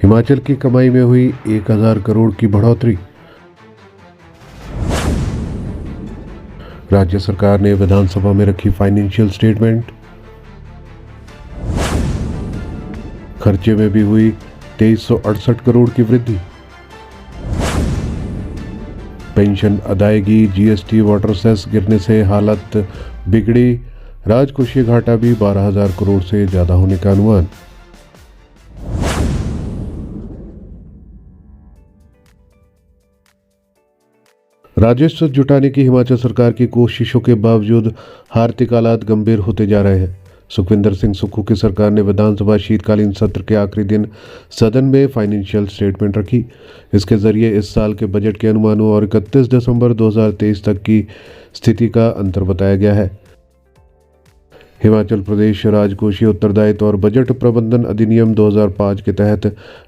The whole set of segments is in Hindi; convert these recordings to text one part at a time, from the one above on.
हिमाचल की कमाई में हुई 1000 करोड़ की बढ़ोतरी। राज्य सरकार ने विधानसभा में रखी फाइनेंशियल स्टेटमेंट। खर्चे में भी हुई 2368 करोड़ की वृद्धि। पेंशन अदायगी, जीएसटी, वाटर सेस गिरने से हालत बिगड़ी। राजकोषीय घाटा भी 12,000 करोड़ से ज्यादा होने का अनुमान। राजस्व जुटाने की हिमाचल सरकार की कोशिशों के बावजूद आर्थिक हालात गंभीर होते जा रहे हैं। सुखविंदर सिंह सुक्खू की सरकार ने विधानसभा शीतकालीन सत्र के आखिरी दिन सदन में फाइनेंशियल स्टेटमेंट रखी। इसके जरिए इस साल के बजट के अनुमानों और 31 दिसंबर 2023 तक की स्थिति का अंतर बताया गया है। हिमाचल प्रदेश राजकोषीय उत्तरदायित्व और बजट प्रबंधन अधिनियम 2005 के तहत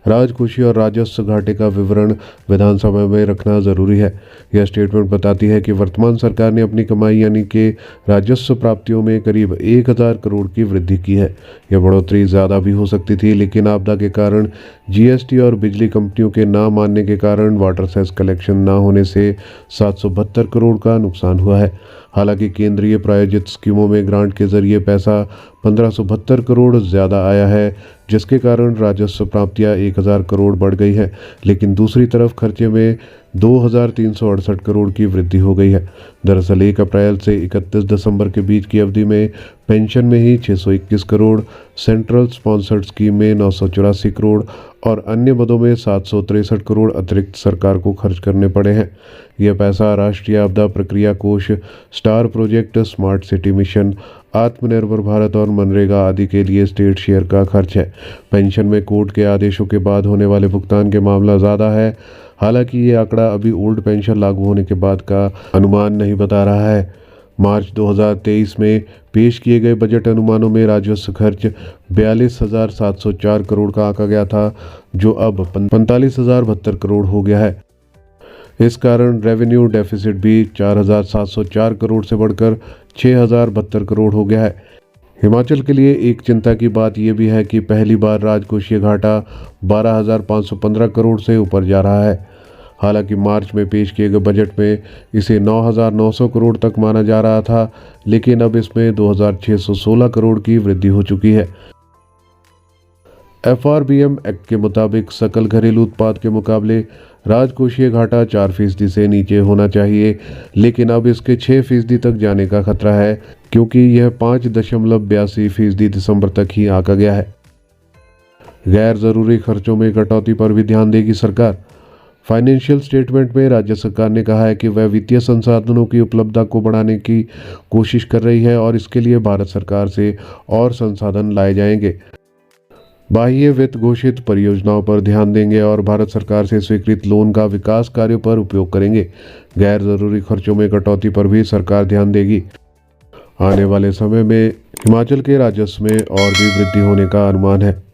राजकोषीय और राजस्व घाटे का विवरण विधानसभा में रखना जरूरी है। यह स्टेटमेंट बताती है कि वर्तमान सरकार ने अपनी कमाई यानी कि राजस्व प्राप्तियों में करीब 1000 करोड़ की वृद्धि की है। यह बढ़ोतरी ज़्यादा भी हो सकती थी, लेकिन आपदा के कारण, जीएसटी और बिजली कंपनियों के ना मानने के कारण वाटर सेस कलेक्शन न होने से 772 करोड़ का नुकसान हुआ है। हालांकि केंद्रीय प्रायोजित स्कीमों में ग्रांट के जरिए पैसा 1572 करोड़ ज़्यादा आया है, जिसके कारण राजस्व प्राप्तियां 1000 करोड़ बढ़ गई है। लेकिन दूसरी तरफ खर्चे में 2368 करोड़ की वृद्धि हो गई है। दरअसल 1 अप्रैल से 31 दिसंबर के बीच की अवधि में पेंशन में ही 621 करोड़, सेंट्रल स्पॉन्सर्ड स्कीम में 984 करोड़ और अन्य मदों में 763 करोड़ अतिरिक्त सरकार को खर्च करने पड़े हैं। यह पैसा राष्ट्रीय आपदा प्रक्रिया कोष, star project, smart city mission, आत्मनिर्भर भारत और मनरेगा आदि के लिए स्टेट शेयर का खर्च है। पेंशन में कोर्ट के आदेशों के बाद होने वाले भुगतान के मामला ज़्यादा है। हालांकि ये आंकड़ा अभी ओल्ड पेंशन लागू होने के बाद का अनुमान नहीं बता रहा है। मार्च 2023 में पेश किए गए बजट अनुमानों में राजस्व खर्च 42,704 करोड़ का आंका गया था, जो अब 45,072 करोड़ हो गया है। इस कारण रेवेन्यू डेफिसिट भी 4,704 करोड़ से बढ़कर 6,072 करोड़ हो गया है। हिमाचल के लिए एक चिंता की बात यह भी है कि पहली बार राजकोषीय घाटा 12,515 करोड़ से ऊपर जा रहा है। हालांकि मार्च में पेश किए गए बजट में इसे 9,900 करोड़ तक माना जा रहा था, लेकिन अब इसमें 2,616 करोड़ की वृद्धि हो चुकी है। एफआरबीएम एक्ट के मुताबिक सकल घरेलू उत्पाद के मुकाबले राजकोषीय घाटा 4% से नीचे होना चाहिए, लेकिन अब इसके 6% तक जाने का खतरा है, क्योंकि यह 5.82% दिसंबर तक ही आंका गया है। गैर जरूरी खर्चों में कटौती पर भी ध्यान देगी सरकार। फाइनेंशियल स्टेटमेंट में राज्य सरकार ने कहा है कि वह वित्तीय संसाधनों की उपलब्धता को बढ़ाने की कोशिश कर रही है और इसके लिए भारत सरकार से और संसाधन लाए जाएंगे। बाह्य वित्त घोषित परियोजनाओं पर ध्यान देंगे और भारत सरकार से स्वीकृत लोन का विकास कार्यों पर उपयोग करेंगे। गैर जरूरी खर्चों में कटौती पर भी सरकार ध्यान देगी। आने वाले समय में हिमाचल के राजस्व में और भी वृद्धि होने का अनुमान है।